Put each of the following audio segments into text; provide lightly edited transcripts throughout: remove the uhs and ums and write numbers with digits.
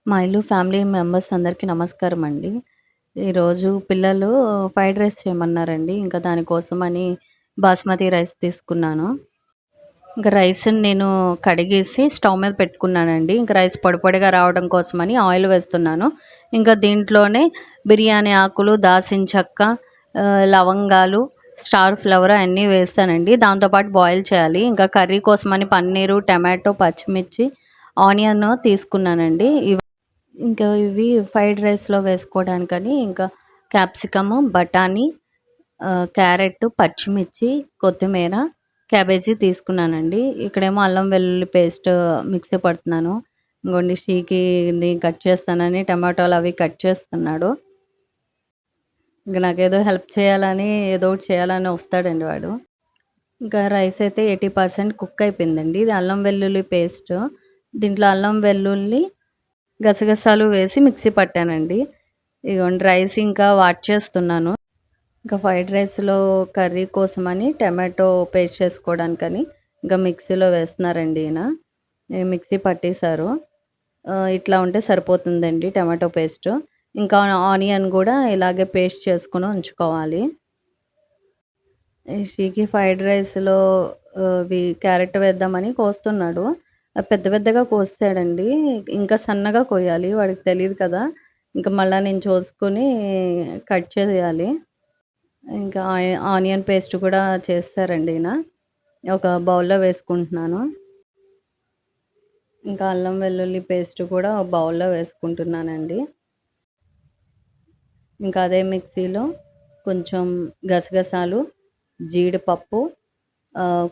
మా ఇల్లు family members అందరికీ నమస్కారమండి. ఈరోజు పిల్లలు ఫ్రైడ్ రైస్ చేయమన్నారండి. ఇంకా దానికోసమని బాస్మతి రైస్ తీసుకున్నాను. ఇంక రైస్‌ని నేను కడిగేసి స్టవ్ మీద పెట్టుకున్నానండి. ఇంక రైస్ పొడి పొడిగా రావడం కోసమని ఆయిల్ వేస్తున్నాను. ఇంకా దీంట్లోనే బిర్యానీ ఆకులు, దాల్చిన చెక్క, లవంగాలు, స్టార్ ఫ్లవర్ అన్నీ వేస్తానండి. దాంతో పాటు బాయిల్ చేయాలి. ఇంకా కర్రీ కోసమని పన్నీరు, టమాటో, పచ్చిమిర్చి, ఆనియన్ తీసుకున్నానండి. ఇంకా ఇవి ఫ్రైడ్ రైస్‌లో వేసుకోవడానికని ఇంకా క్యాప్సికము, బఠానీ, క్యారెట్టు, పచ్చిమిర్చి, కొత్తిమీర, క్యాబేజీ తీసుకున్నానండి. ఇక్కడేమో అల్లం వెల్లుల్లి పేస్ట్ మిక్సీ పడుతున్నాను. ఇంగోండి షీకిని కట్ చేస్తానని టమాటాలు అవి కట్ చేస్తున్నాడు. ఇంక నాకేదో హెల్ప్ చేయాలని ఏదో ఒకటి చేయాలని వస్తాడండి వాడు. ఇంకా రైస్ అయితే 80% కుక్ అయిపోయిందండి. ఇది అల్లం వెల్లుల్లి పేస్ట్. దీంట్లో అల్లం వెల్లుల్లి గసగసాలు వేసి మిక్సీ పట్టానండి. ఇగోండి రైస్ ఇంకా వాట్ చేస్తున్నాను. ఇంకా ఫ్రైడ్ రైస్‌లో కర్రీ కోసమని టమాటో పేస్ట్ చేసుకోవడానికని ఇంకా మిక్సీలో వేస్తున్నారండి ఈయన. మిక్సీ పట్టేశారు. ఇట్లా ఉంటే సరిపోతుందండి టమాటో పేస్టు. ఇంకా ఆనియన్ గూడా ఇలాగే పేస్ట్ చేసుకొని ఉంచుకోవాలి. ఈ షీకి ఫ్రైడ్ రైస్‌లో క్యారెట్ వేద్దామని కోస్తున్నాడు. పెద్ద పెద్దగా కోసేసాడండి. ఇంకా సన్నగా కోయాలి. వాడికి తెలీదు కదా! ఇంక మళ్ళా నేను చూసుకొని కట్ చేయాలి. ఇంకా ఆనియన్ పేస్ట్ కూడా చేసేసారండి ఈయన. ఒక బౌల్‌లో వేసుకుంటున్నాను. ఇంకా అల్లం వెల్లుల్లి పేస్ట్ కూడా ఒక బౌల్‌లో వేసుకుంటున్నానండి. ఇంకా అదే మిక్సీలో కొంచెం గసగసాలు, జీడిపప్పు,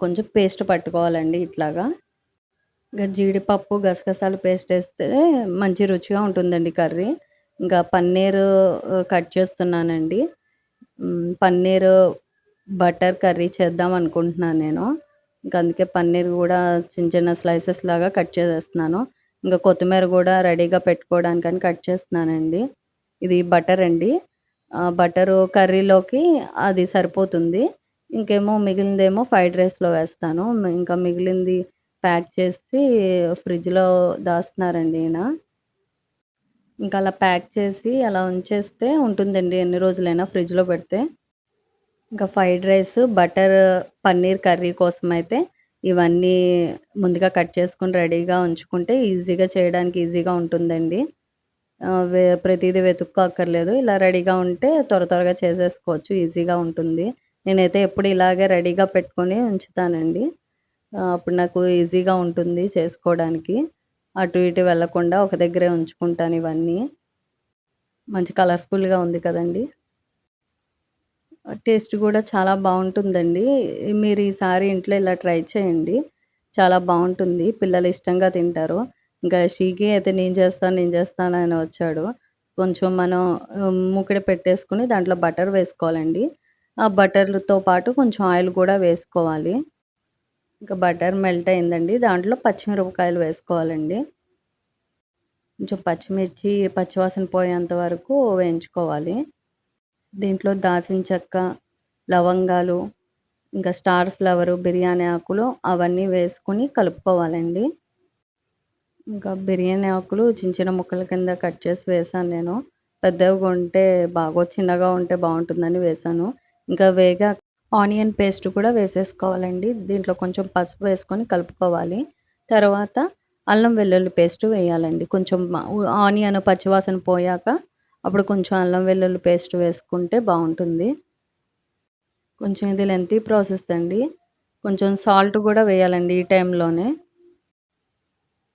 కొంచెం పేస్ట్ పట్టుకోవాలండి ఇట్లాగా. ఇంకా జీడిపప్పు, గసగసాలు పేస్ట్ ఏస్తే మంచి రుచిగా ఉంటుందండి కర్రీ. ఇంకా పన్నీరు కట్ చేస్తున్నానండి. పన్నీరు బటర్ కర్రీ చేద్దాం అనుకుంటున్నాను నేను. ఇంక అందుకే పన్నీర్ గూడా చిన్న చిన్న స్లైసెస్ లాగా కట్ చేసేస్తున్నాను. ఇంకా కొత్తిమీర గూడా రెడీగా పెట్టుకోవడానికని కట్ చేస్తున్నానండి. ఇది బటర్ అండి. బటరు కర్రీలోకి అది సరిపోతుంది. ఇంకేమో మిగిలిందేమో ఫ్రైడ్ రైస్‌లో వేస్తాను. ఇంకా మిగిలింది ప్యాక్ చేసి ఫ్రిడ్జ్‌లో దాస్తున్నారండి ఈయన. ఇంకా అలా ప్యాక్ చేసి అలా ఉంచేస్తే ఉంటుందండి ఎన్ని రోజులైనా ఫ్రిడ్జ్‌లో పెడితే. ఇంకా fried rice, butter paneer curry కోసమైతే ఇవన్నీ ముందుగా కట్ చేసుకొని రెడీగా ఉంచుకుంటే ఈజీగా చేయడానికి ఈజీగా ఉంటుందండి. ప్రతీదీ వెతుక్కోక్కర్లేదు. ఇలా రెడీగా ఉంటే త్వర త్వరగా చేసేసుకోవచ్చు. ఈజీగా ఉంటుంది. నేనైతే ఎప్పుడు ఇలాగే రెడీగా పెట్టుకొని ఉంచుతానండి. అప్పుడు నాకు ఈజీగా ఉంటుంది చేసుకోవడానికి. అటు ఇటు వెళ్ళకుండా ఒక దగ్గరే ఉంచుకుంటాను ఇవన్నీ. మంచి కలర్‌ఫుల్‌గా ఉంది కదండీ! టేస్ట్ గూడా చాలా బావుంటుందండి. మీరు ఈసారి ఇంట్లో ఇలా ట్రై చేయండి. చాలా బావుంటుంది. పిల్లలు ఇష్టంగా తింటారు. ఇంకా షీకి అయితే నేను చేస్తానని వచ్చాడు. కొంచెం మనం మూకుడ పెట్టేసుకొని దాంట్లో బటర్ వేసుకోవాలండి. ఆ బటర్‌తో పాటు కొంచెం ఆయిల్ కూడా వేసుకోవాలి. ఇంకా బటర్ మెల్ట్ అయిందండి. దాంట్లో పచ్చిమిరపకాయలు వేసుకోవాలండి. కొంచెం పచ్చిమిర్చి పచ్చివాసన పోయేంత వరకు వేయించుకోవాలి. దీంట్లో దాల్చిన చెక్క, లవంగాలు, ఇంకా స్టార్ ఫ్లవరు, బిర్యానీ ఆకులు అవన్నీ వేసుకొని కలుపుకోవాలండి. ఇంకా బిర్యానీ ఆకులు చిన్న చిన్న ముక్కల కింద కట్ చేసి వేశాను నేను. పెద్దవిగా ఉంటే చిన్నగా ఉంటే బావుంటుందని వేశాను. ఇంకా ఆనియన్ పేస్ట్ కూడా వేసేసుకోవాలండి. దీంట్లో కొంచెం పసుపు వేసుకొని కలుపుకోవాలి. తర్వాత అల్లం వెల్లుల్లి పేస్ట్ వేయాలండి. కొంచెం ఆనియన్ పచ్చివాసన పోయాక అప్పుడు కొంచెం అల్లం వెల్లుల్లి పేస్ట్ వేసుకుంటే బావుంటుంది. కొంచెం ఇది లెంతీ ప్రాసెస్ అండి. కొంచెం సాల్ట్ గూడా వేయాలండి ఈ టైంలోనే.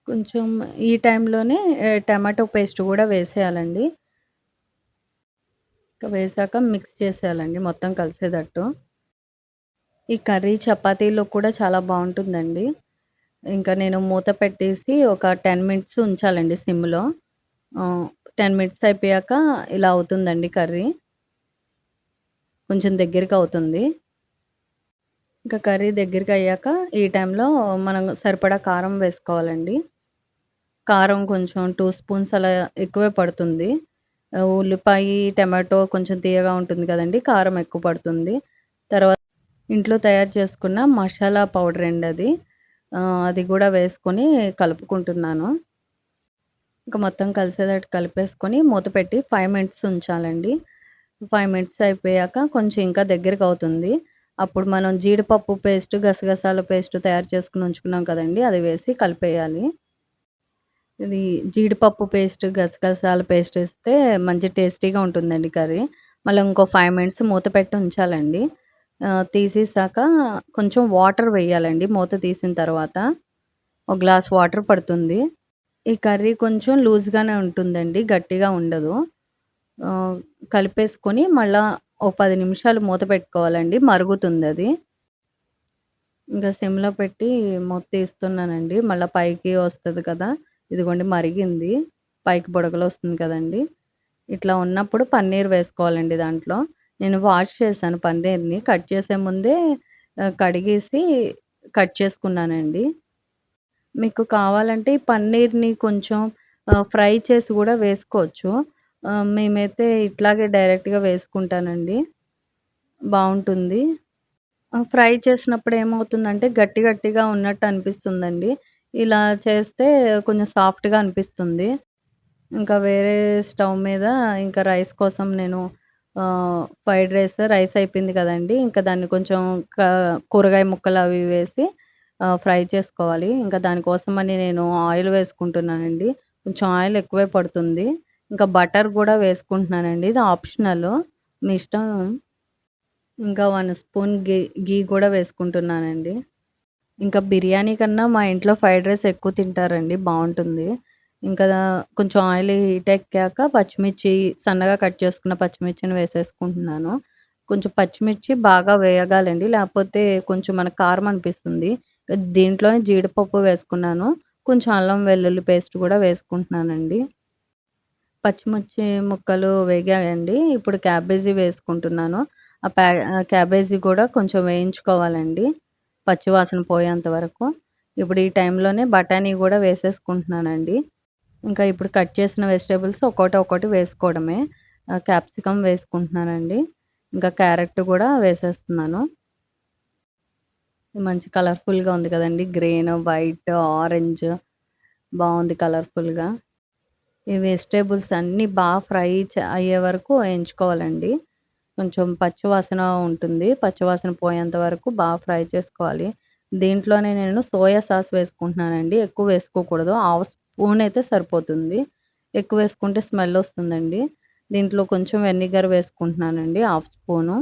కొంచెం ఈ టైంలోనే టమాటో పేస్ట్ గూడా వేసేయాలండి. వేసాక మిక్స్ చేసేయాలండి మొత్తం కలిసేటట్టు. ఈ కర్రీ చపాతీలో కూడా చాలా బావుంటుందండి. ఇంకా నేను మూత పెట్టేసి ఒక 10 మినిట్స్ ఉంచాలండి సిమ్‌లో. 10 మినిట్స్ అయిపోయాక ఇలా అవుతుందండి కర్రీ. కొంచెం దగ్గరికవుతుంది. ఇంకా కర్రీ దగ్గరికయ్యాక ఈ టైంలో మనం సరిపడా కారం వేసుకోవాలండి. కారం కొంచెం 2 స్పూన్స్ అలా ఎక్కువే పడుతుంది. ఉల్లిపాయి, టమాటో కొంచెం తియ్యగా ఉంటుంది కదండీ! కారం ఎక్కువ పడుతుంది. తర్వాత ఇంట్లో తయారు చేసుకున్న మసాలా పౌడర్ అండి అది. అది గూడా వేసుకొని కలుపుకుంటున్నాను. ఇంక మొత్తం కలిసేటట్టు కలిపేసుకొని మూత పెట్టి 5 మినిట్స్ ఉంచాలండి. 5 మినిట్స్ అయిపోయాక కొంచెం ఇంకా దగ్గరకవుతుంది. అప్పుడు మనం జీడిపప్పు పేస్ట్, గసగసాల పేస్ట్ తయారు చేసుకొని ఉంచుకున్నాం కదండీ! అది వేసి కలిపేయాలి. ఇది జీడిపప్పు పేస్ట్, గసగసాల పేస్ట్ ఏస్తే మంచి టేస్టీగా ఉంటుందండి కర్రీ. మళ్ళా ఇంకో 5 మినిట్స్ మూత పెట్టి ఉంచాలండి. తీసేసాక కొంచెం వాటర్ వేయాలండి మూత తీసిన తర్వాత. ఒక గ్లాస్ వాటర్ పడుతుంది. ఈ కర్రీ కొంచెం లూజ్‌గానే ఉంటుందండి. గట్టిగా ఉండదు. ఆహ్, కలిపేసుకొని మళ్ళా ఓ 10 నిమిషాలు మూత పెట్టుకోవాలండి. మరుగుతుందది. ఇంకా సిమ్‌లో పెట్టి మూత తీస్తున్నానండి. మళ్ళా పైకి వస్తది కదా! ఇదిగోండి మరిగింది. పైకి బుడగలొస్తుంది కదండీ! ఇట్లా ఉన్నప్పుడు పన్నీర్ వేసుకోవాలండి దాంట్లో. నేను వాష్ చేశాను పన్నీర్‌ని. కట్ చేసే ముందే కడిగేసి కట్ చేసుకున్నానండి. మీకు కావాలంటే ఈ పన్నీర్‌ని కొంచెం ఫ్రై చేసి గూడా వేసుకోవచ్చు. మేమైతే ఇట్లాగే డైరెక్ట్‌గా వేసుకుంటానండి. బావుంటుంది. ఫ్రై చేసినప్పుడు ఏమవుతుందంటే గట్టి గట్టిగా ఉన్నట్టు అనిపిస్తుందండి. ఇలా చేస్తే కొంచెం సాఫ్ట్‌గా అనిపిస్తుంది. ఇంకా వేరే స్టవ్ మీద ఇంకా రైస్ కోసం నేను ఫ్రైడ్ రైస్ అయిపోయింది కదండీ! ఇంకా దాన్ని కొంచెం క కూరగాయ ముక్కలు అవి వేసి ఫ్రై చేసుకోవాలి. ఇంకా దానికోసమని నేను ఆయిల్ వేసుకుంటున్నానండి. కొంచెం ఆయిల్ ఎక్కువే పడుతుంది. ఇంకా బటర్ గూడా వేసుకుంటున్నానండి. ఇది ఆప్షనల్. మీ ఇష్టం. ఇంకా 1 స్పూన్ ఘీ కూడా వేసుకుంటున్నానండి. ఇంకా బిర్యానీ కన్నా మా ఇంట్లో ఫ్రైడ్ రైస్ ఎక్కువ తింటారండి. బావుంటుంది. ఇంకా కొంచెం ఆయిల్ హీటెక్కాక పచ్చిమిర్చి సన్నగా కట్ చేసుకున్న పచ్చిమిర్చిని వేసేసుకుంటున్నాను. కొంచెం పచ్చిమిర్చి బాగా వేయగాలండి. లేపోతే కొంచెం మనకు కారం అనిపిస్తుంది. దీంట్లోనే జీడిపప్పు వేసుకున్నాను. కొంచెం అల్లం వెల్లుల్లి పేస్ట్ కూడా వేసుకుంటున్నానండి. పచ్చిమిర్చి ముక్కలు వేగాయండి. ఇప్పుడు క్యాబేజీ వేసుకుంటున్నాను. క్యాబేజీ కూడా కొంచెం వేయించుకోవాలండి. పచ్చి వాసన పోయేంత వరకు. ఇప్పుడు ఈ టైంలోనే బఠానీ గూడా వేసేసుకుంటున్నానండి. ఇంకా ఇప్పుడు కట్ చేసిన వెజిటబుల్స్ ఒక్కోటి వేసుకోవడమే. క్యాప్సికమ్ వేసుకుంటున్నానండి. ఇంకా క్యారెట్ గూడా వేసేస్తున్నాను. మంచి కలర్‌ఫుల్‌గా ఉంది కదండీ! గ్రీన్, వైట్, ఆరెంజ్ బావుంది కలర్‌ఫుల్‌గా. ఈ వెజిటబుల్స్ అన్నీ ఫ్రై అయ్యే వరకు వేయించుకోవాలండి. కొంచెం పచ్చివాసన ఉంటుంది. పచ్చివాసన పోయేంత వరకు ఫ్రై చేసుకోవాలి. దీంట్లోనే నేను సోయా సాస్ వేసుకుంటున్నానండి. ఎక్కువ వేసుకోకూడదు. హాఫ్ స్పూన్ అయితే సరిపోతుంది. ఎక్కువ వేసుకుంటే స్మెల్ వస్తుందండి. దీంట్లో కొంచెం వెనిగర్ వేసుకుంటున్నానండి హాఫ్ స్పూను.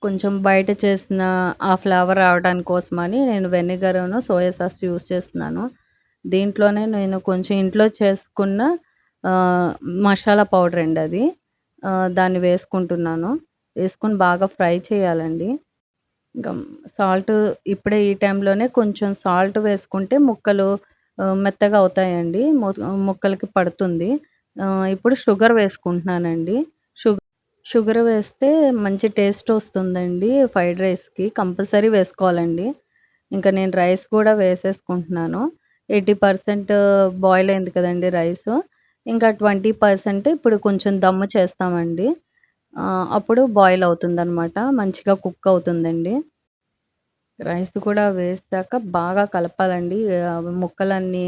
కొంచెం బయట చేసిన ఆ ఫ్లేవర్ రావడానికి కోసమని నేను వెనిగరును, సోయా సాస్ యూజ్ చేస్తున్నాను. దీంట్లోనే నేను కొంచెం ఇంట్లో చేసుకున్న ఆహ్, మసాలా పౌడరండి అది. దాన్ని వేసుకుంటున్నాను. వేసుకొని బాగా ఫ్రై చేయాలండి. ఇంకా సాల్ట్ ఇప్పుడే ఈ టైంలోనే కొంచెం సాల్ట్ వేసుకుంటే ముక్కలు మెత్తగా అవుతాయండి. ముక్కలకి పడుతుంది. ఇప్పుడు షుగర్ వేసుకుంటున్నానండి. షుగర్ వేస్తే మంచి టేస్ట్ వస్తుందండి ఫ్రైడ్ రైస్‌కి. కంపల్సరీ వేసుకోవాలండి. ఇంకా నేను రైస్ కూడా వేసేసుకుంటున్నాను. 80% బాయిల్ అయింది కదండీ రైసు. ఇంకా 20% ఇప్పుడు కొంచెం దమ్ము చేస్తామండి. అప్పుడు బాయిల్ అవుతుందనమాట. మంచిగా కుక్ అవుతుందండి. రైస్ కూడా వేశాక బాగా కలపాలండి. ముక్కలన్నీ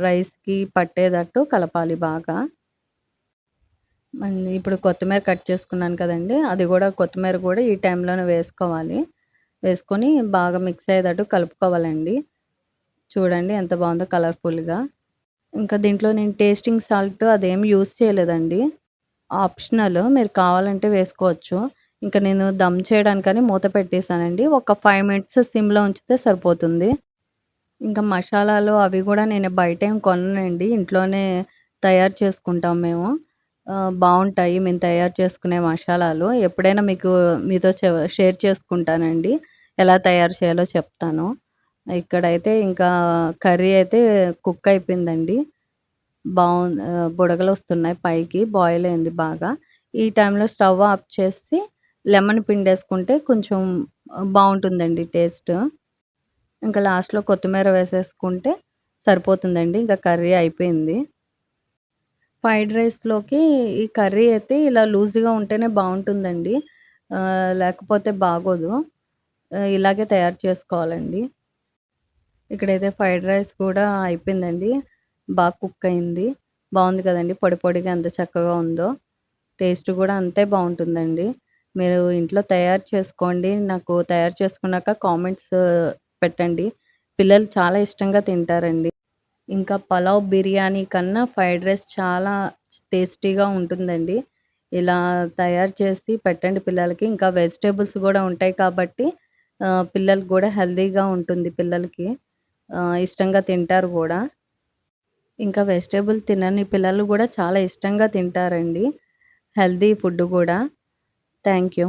రైస్‌కి పట్టేటట్టు కలపాలి బాగా. మళ్ళీ ఇప్పుడు కొత్తిమీర కట్ చేసుకున్నాను కదండీ! అది గూడా కొత్తిమీర గూడా ఈ టైంలోనే వేసుకోవాలి. వేసుకొని బాగా మిక్స్ అయ్యేటట్టు కలుపుకోవాలండి. చూడండి ఎంత బావుందో కలర్‌ఫుల్‌గా. ఇంకా దీంట్లో నేను టేస్టింగ్ సాల్ట్ అదేమి యూజ్ చేయలేదండి. ఆప్షనల్ మీరు కావాలంటే వేసుకోవచ్చు. ఇంక నేను దమ్ చేయడానికని మూత పెట్టేసానండి. ఒక 5 మినిట్స్ సిమ్‌లో ఉంచితే సరిపోతుంది. ఇంకా మషాలాలు అవి గూడా నేను బయటేం కొననండి. ఇంట్లోనే తయారు చేసుకుంటాం మేము. బావుంటాయి మేము తయారు చేసుకునే మషాలాలు. ఎప్పుడైనా మీతో షేర్ చేసుకుంటానండి. ఎలా తయారు చేయాలో చెప్తాను. ఇక్కడైతే ఇంకా కర్రీ అయితే కుక్ అయిపోయిందండి. బుడగలొస్తున్నాయి పైకి. బాయిల్ అయింది బాగా. ఈ టైంలో స్టవ్ ఆఫ్ చేసి లెమన్ పిండేసుకుంటే కొంచెం బావుంటుందండి టేస్ట్. ఇంకా లాస్ట్‌లో కొత్తిమీర వేసేసుకుంటే సరిపోతుందండి. ఇంకా కర్రీ అయిపోయింది. ఫ్రైడ్ రైస్‌లోకి ఈ కర్రీ అయితే ఇలా లూజీగా ఉంటేనే బావుంటుందండి. లేకపోతే బాగోదు. ఇలాగే తయారు చేసుకోవాలండి. ఇక్కడైతే ఫ్రైడ్ రైస్ కూడా అయిపోయిందండి. కుక్ అయింది. బావుంది కదండీ! పొడి పొడిగా ఎంత చక్కగా ఉందో. టేస్ట్ గూడా అంతే బావుంటుందండి. మీరు ఇంట్లో తయారు చేసుకోండి. నాకు తయారు చేసుకున్నాక కామెంట్స్ పెట్టండి. పిల్లలు చాలా ఇష్టంగా తింటారండి. ఇంకా పలావ్ బిర్యానీ కన్నా ఫ్రైడ్ రైస్ చాలా టేస్టీగా ఉంటుందండి. ఇలా తయారు చేసి పెట్టండి పిల్లలకి. ఇంకా వెజిటబుల్స్ గూడా ఉంటాయి కాబట్టి పిల్లలకి గూడా హెల్తీగా ఉంటుంది పిల్లలకి. ఇష్టంగా తింటారు గూడా. ఇంకా వెజిటబుల్ తినని పిల్లలు గూడా చాలా ఇష్టంగా తింటారండి. హెల్తీ ఫుడ్ గూడా. Thank you.